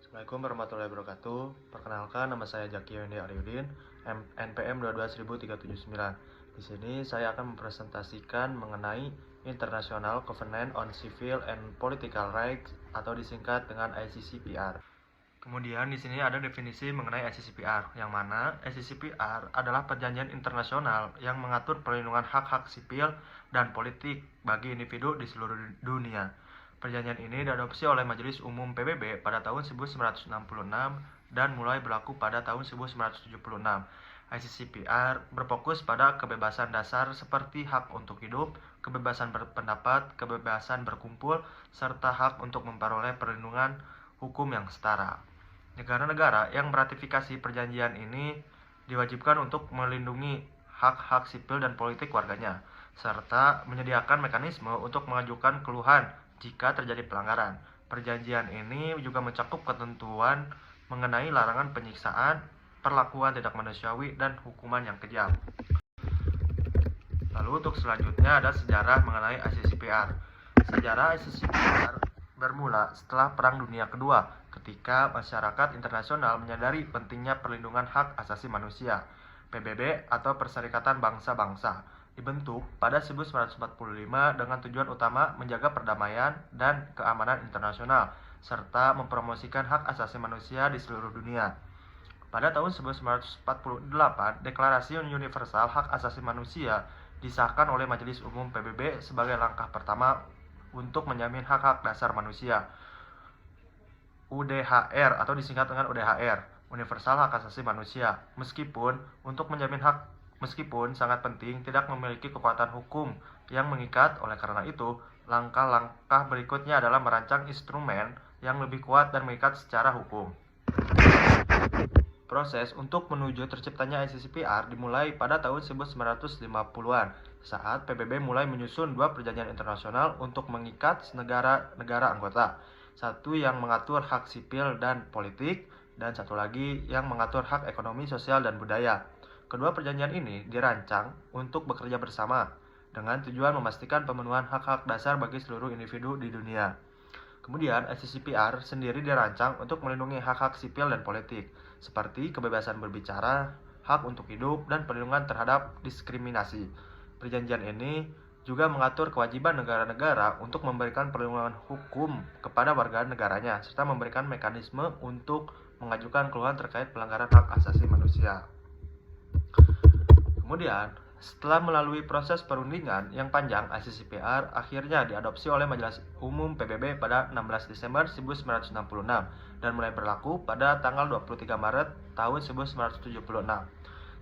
Assalamualaikum warahmatullahi wabarakatuh. Perkenalkan, nama saya Jaki Yondi Ariudin, NPM 22.379. Di sini saya akan mempresentasikan mengenai International Covenant on Civil and Political Rights atau disingkat dengan ICCPR. Kemudian di sini ada definisi mengenai ICCPR, yang mana ICCPR adalah perjanjian internasional yang mengatur perlindungan hak-hak sipil dan politik bagi individu di seluruh dunia. Perjanjian ini diadopsi oleh Majelis Umum PBB pada tahun 1966 dan mulai berlaku pada tahun 1976. ICCPR berfokus pada kebebasan dasar seperti hak untuk hidup, kebebasan berpendapat, kebebasan berkumpul, serta hak untuk memperoleh perlindungan hukum yang setara. Negara-negara yang meratifikasi perjanjian ini diwajibkan untuk melindungi hak-hak sipil dan politik warganya, serta menyediakan mekanisme untuk mengajukan keluhan jika terjadi pelanggaran. Perjanjian ini juga mencakup ketentuan mengenai larangan penyiksaan, perlakuan tidak manusiawi, dan hukuman yang kejam. Lalu untuk selanjutnya ada sejarah mengenai ICCPR. Sejarah ICCPR bermula setelah Perang Dunia Kedua, ketika masyarakat internasional menyadari pentingnya perlindungan hak asasi manusia. PBB atau Perserikatan Bangsa-Bangsa dibentuk pada 1945 dengan tujuan utama menjaga perdamaian dan keamanan internasional, serta mempromosikan hak asasi manusia di seluruh dunia. Pada tahun 1948, Deklarasi Universal Hak Asasi Manusia disahkan oleh Majelis Umum PBB sebagai langkah pertama untuk menjamin hak-hak dasar manusia. UDHR atau disingkat dengan UDHR, Universal Hak Asasi Manusia. Meskipun sangat penting, tidak memiliki kekuatan hukum yang mengikat. Oleh karena itu, langkah-langkah berikutnya adalah merancang instrumen yang lebih kuat dan mengikat secara hukum. Proses untuk menuju terciptanya ICCPR dimulai pada tahun 1950-an saat PBB mulai menyusun dua perjanjian internasional untuk mengikat negara-negara anggota. Satu yang mengatur hak sipil dan politik, dan satu lagi yang mengatur hak ekonomi, sosial, dan budaya. Kedua perjanjian ini dirancang untuk bekerja bersama dengan tujuan memastikan pemenuhan hak-hak dasar bagi seluruh individu di dunia. Kemudian, ICCPR sendiri dirancang untuk melindungi hak-hak sipil dan politik, seperti kebebasan berbicara, hak untuk hidup, dan perlindungan terhadap diskriminasi. Perjanjian ini juga mengatur kewajiban negara-negara untuk memberikan perlindungan hukum kepada warga negaranya, serta memberikan mekanisme untuk mengajukan keluhan terkait pelanggaran hak asasi manusia. Kemudian, setelah melalui proses perundingan yang panjang, ICCPR akhirnya diadopsi oleh Majelis Umum PBB pada 16 Desember 1966 dan mulai berlaku pada tanggal 23 Maret tahun 1976.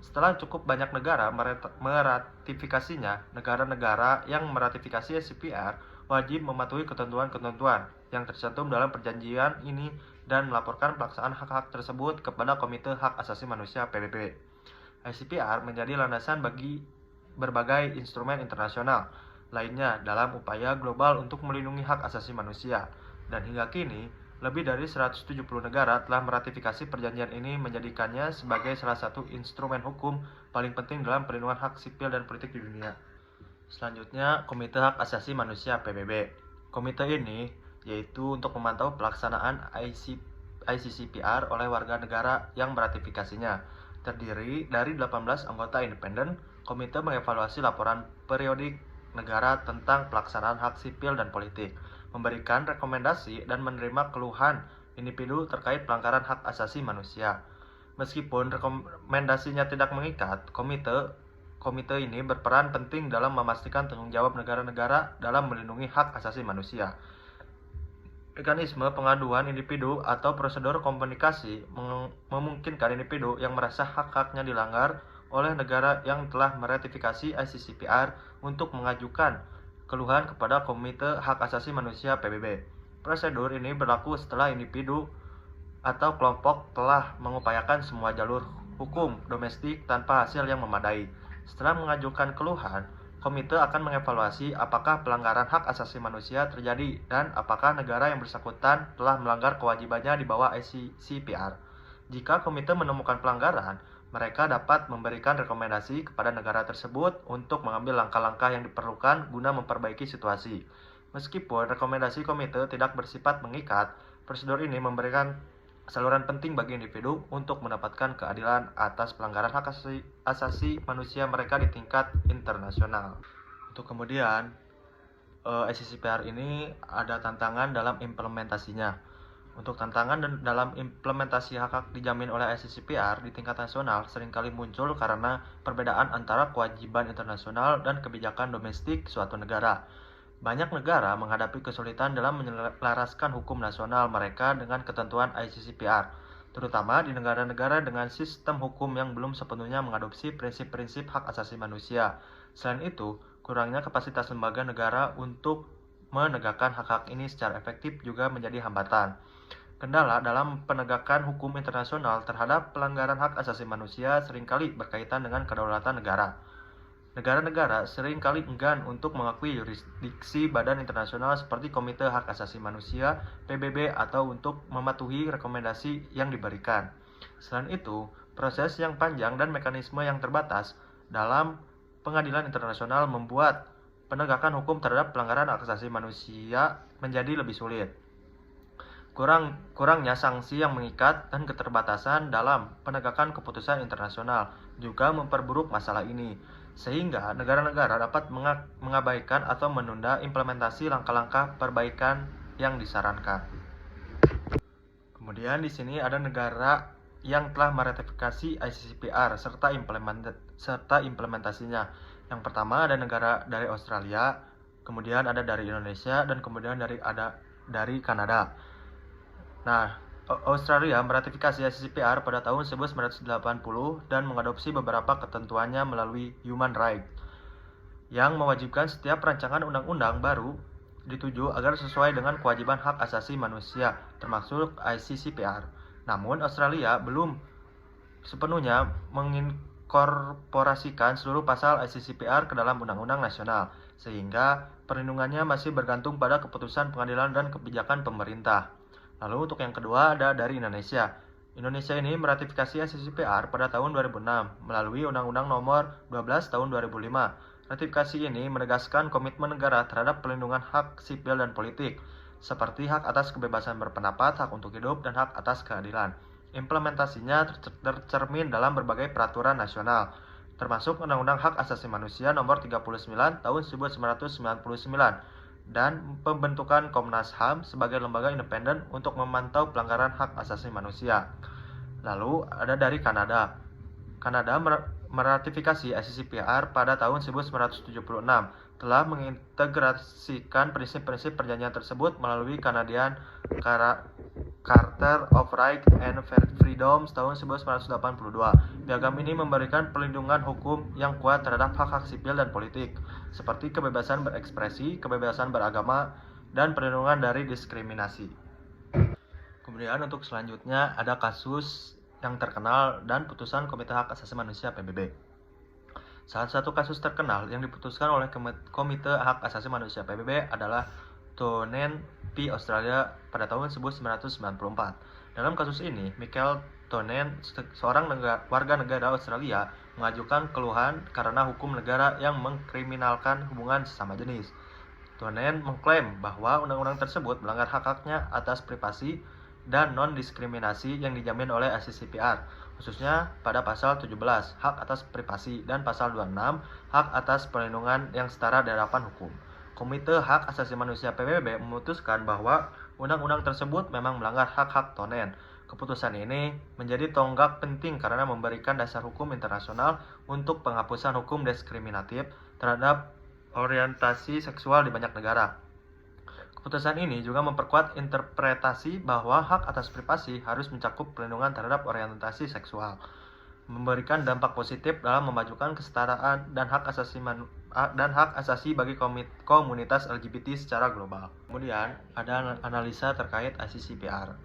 Setelah cukup banyak negara meratifikasinya, negara-negara yang meratifikasi ICCPR wajib mematuhi ketentuan-ketentuan yang tercantum dalam perjanjian ini dan melaporkan pelaksanaan hak-hak tersebut kepada Komite Hak Asasi Manusia PBB. ICCPR menjadi landasan bagi berbagai instrumen internasional lainnya dalam upaya global untuk melindungi hak asasi manusia. Dan hingga kini, lebih dari 170 negara telah meratifikasi perjanjian ini, menjadikannya sebagai salah satu instrumen hukum paling penting dalam perlindungan hak sipil dan politik di dunia. Selanjutnya, Komite Hak Asasi Manusia PBB. Komite ini yaitu untuk memantau pelaksanaan ICCPR oleh warga negara yang meratifikasinya. Terdiri dari 18 anggota independen. Komite mengevaluasi laporan periodik negara tentang pelaksanaan hak sipil dan politik, memberikan rekomendasi dan menerima keluhan individu terkait pelanggaran hak asasi manusia. Meskipun rekomendasinya tidak mengikat, komite ini berperan penting dalam memastikan tanggung jawab negara-negara dalam melindungi hak asasi manusia. Mekanisme pengaduan individu atau prosedur komunikasi memungkinkan individu yang merasa hak-haknya dilanggar oleh negara yang telah meratifikasi ICCPR untuk mengajukan keluhan kepada Komite Hak Asasi Manusia PBB. Prosedur ini berlaku setelah individu atau kelompok telah mengupayakan semua jalur hukum domestik tanpa hasil yang memadai. Setelah mengajukan keluhan, komite akan mengevaluasi apakah pelanggaran hak asasi manusia terjadi dan apakah negara yang bersangkutan telah melanggar kewajibannya di bawah ICCPR. Jika komite menemukan pelanggaran, mereka dapat memberikan rekomendasi kepada negara tersebut untuk mengambil langkah-langkah yang diperlukan guna memperbaiki situasi. Meskipun rekomendasi komite tidak bersifat mengikat, prosedur ini memberikan saluran penting bagi individu untuk mendapatkan keadilan atas pelanggaran hak asasi manusia mereka di tingkat internasional. Untuk kemudian, ICCPR ini ada tantangan dalam implementasinya. Untuk tantangan dalam implementasi hak-hak dijamin oleh ICCPR di tingkat nasional seringkali muncul karena perbedaan antara kewajiban internasional dan kebijakan domestik suatu negara. Banyak negara menghadapi kesulitan dalam menyelaraskan hukum nasional mereka dengan ketentuan ICCPR, terutama di negara-negara dengan sistem hukum yang belum sepenuhnya mengadopsi prinsip-prinsip hak asasi manusia. Selain itu, kurangnya kapasitas lembaga negara untuk menegakkan hak-hak ini secara efektif juga menjadi hambatan. Kendala dalam penegakan hukum internasional terhadap pelanggaran hak asasi manusia seringkali berkaitan dengan kedaulatan negara. Negara-negara seringkali enggan untuk mengakui yurisdiksi badan internasional seperti Komite Hak Asasi Manusia (PBB) atau untuk mematuhi rekomendasi yang diberikan. Selain itu, proses yang panjang dan mekanisme yang terbatas dalam pengadilan internasional membuat penegakan hukum terhadap pelanggaran hak asasi manusia menjadi lebih sulit. Kurangnya sanksi yang mengikat dan keterbatasan dalam penegakan keputusan internasional juga memperburuk masalah ini, sehingga negara-negara dapat mengabaikan atau menunda implementasi langkah-langkah perbaikan yang disarankan. Kemudian di sini ada negara yang telah meratifikasi ICCPR serta implementasinya. Yang pertama ada negara dari Australia, kemudian ada dari Indonesia, dan kemudian dari Kanada. Nah, Australia meratifikasi ICCPR pada tahun 1980 dan mengadopsi beberapa ketentuannya melalui Human Rights yang mewajibkan setiap rancangan undang-undang baru dituju agar sesuai dengan kewajiban hak asasi manusia, termasuk ICCPR. Namun, Australia belum sepenuhnya menginkorporasikan seluruh pasal ICCPR ke dalam undang-undang nasional, sehingga perlindungannya masih bergantung pada keputusan pengadilan dan kebijakan pemerintah. Lalu untuk yang kedua ada dari Indonesia. Indonesia ini meratifikasi ICCPR pada tahun 2006 melalui Undang-Undang Nomor 12 Tahun 2005. Ratifikasi ini menegaskan komitmen negara terhadap perlindungan hak sipil dan politik, seperti hak atas kebebasan berpendapat, hak untuk hidup, dan hak atas keadilan. Implementasinya tercermin dalam berbagai peraturan nasional, termasuk Undang-Undang Hak Asasi Manusia Nomor 39 Tahun 1999 dan pembentukan Komnas HAM sebagai lembaga independen untuk memantau pelanggaran hak asasi manusia. Lalu ada dari Kanada. Kanada meratifikasi ICCPR pada tahun 1976, telah mengintegrasikan prinsip-prinsip perjanjian tersebut melalui Canadian Charter of Rights and Freedoms tahun 1982. Piagam ini memberikan perlindungan hukum yang kuat terhadap hak-hak sipil dan politik, seperti kebebasan berekspresi, kebebasan beragama, dan perlindungan dari diskriminasi. Kemudian untuk selanjutnya ada kasus yang terkenal dan putusan Komite Hak Asasi Manusia PBB. Salah satu kasus terkenal yang diputuskan oleh Komite Hak Asasi Manusia PBB adalah Tonen v. Australia pada tahun 1994. Dalam kasus ini, Michael Tonen, seorang warga negara Australia, mengajukan keluhan karena hukum negara yang mengkriminalkan hubungan sesama jenis. Tonen mengklaim bahwa undang-undang tersebut melanggar hak-haknya atas privasi dan non-diskriminasi yang dijamin oleh ICCPR, khususnya pada pasal 17, hak atas privasi, dan pasal 26, hak atas perlindungan yang setara di hadapan hukum. Komite Hak Asasi Manusia PBB memutuskan bahwa undang-undang tersebut memang melanggar hak-hak Tonen. Keputusan ini menjadi tonggak penting karena memberikan dasar hukum internasional untuk penghapusan hukum diskriminatif terhadap orientasi seksual di banyak negara. Keputusan ini juga memperkuat interpretasi bahwa hak atas privasi harus mencakup perlindungan terhadap orientasi seksual, memberikan dampak positif dalam memajukan kesetaraan dan hak asasi bagi komunitas LGBT secara global. Kemudian ada analisa terkait ICCPR.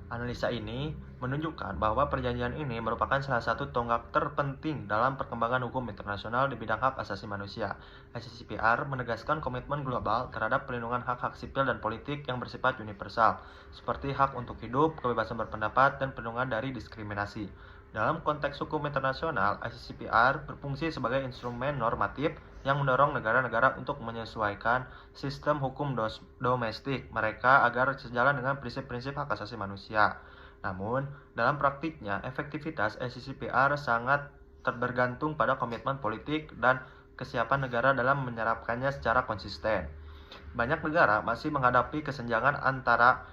Analisa ini menunjukkan bahwa perjanjian ini merupakan salah satu tonggak terpenting dalam perkembangan hukum internasional di bidang hak asasi manusia. ICCPR menegaskan komitmen global terhadap perlindungan hak-hak sipil dan politik yang bersifat universal, seperti hak untuk hidup, kebebasan berpendapat, dan perlindungan dari diskriminasi. Dalam konteks hukum internasional, ICCPR berfungsi sebagai instrumen normatif yang mendorong negara-negara untuk menyesuaikan sistem hukum domestik mereka agar sejalan dengan prinsip-prinsip hak asasi manusia. Namun, dalam praktiknya, efektivitas SCCPR sangat bergantung pada komitmen politik dan kesiapan negara dalam menerapkannya secara konsisten. Banyak negara masih menghadapi kesenjangan antara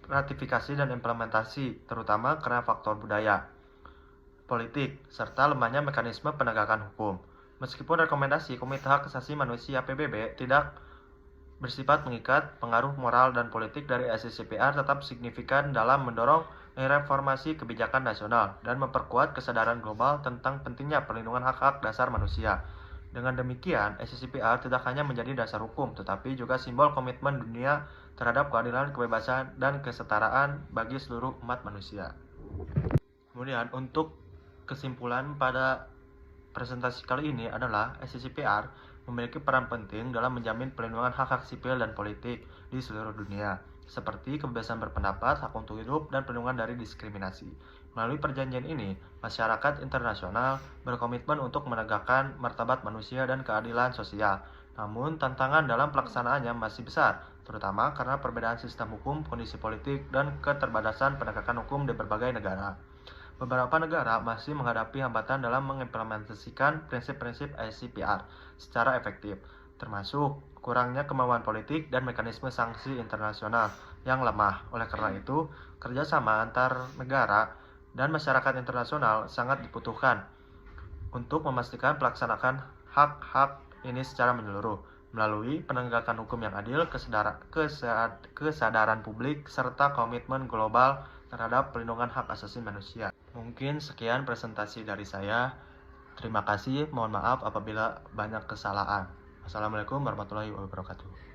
ratifikasi dan implementasi, terutama karena faktor budaya, politik, serta lemahnya mekanisme penegakan hukum. Meskipun rekomendasi Komite Hak Asasi Manusia PBB tidak bersifat mengikat, pengaruh moral dan politik dari SCCPR tetap signifikan dalam mendorong reformasi kebijakan nasional dan memperkuat kesadaran global tentang pentingnya perlindungan hak-hak dasar manusia. Dengan demikian, SCCPR tidak hanya menjadi dasar hukum, tetapi juga simbol komitmen dunia terhadap keadilan, kebebasan, dan kesetaraan bagi seluruh umat manusia. Kemudian, untuk kesimpulan pada presentasi kali ini adalah SCCPR memiliki peran penting dalam menjamin perlindungan hak-hak sipil dan politik di seluruh dunia, seperti kebebasan berpendapat, hak untuk hidup, dan perlindungan dari diskriminasi. Melalui perjanjian ini, masyarakat internasional berkomitmen untuk menegakkan martabat manusia dan keadilan sosial. Namun, tantangan dalam pelaksanaannya masih besar, terutama karena perbedaan sistem hukum, kondisi politik, dan keterbatasan penegakan hukum di berbagai negara. Beberapa negara masih menghadapi hambatan dalam mengimplementasikan prinsip-prinsip SCCPR secara efektif, termasuk kurangnya kemauan politik dan mekanisme sanksi internasional yang lemah. Oleh karena itu, kerjasama antar negara dan masyarakat internasional sangat dibutuhkan untuk memastikan pelaksanaan hak-hak ini secara menyeluruh melalui penegakan hukum yang adil, kesadaran publik, serta komitmen global terhadap perlindungan hak asasi manusia. Mungkin sekian presentasi dari saya. Terima kasih, mohon maaf apabila banyak kesalahan. Assalamualaikum warahmatullahi wabarakatuh.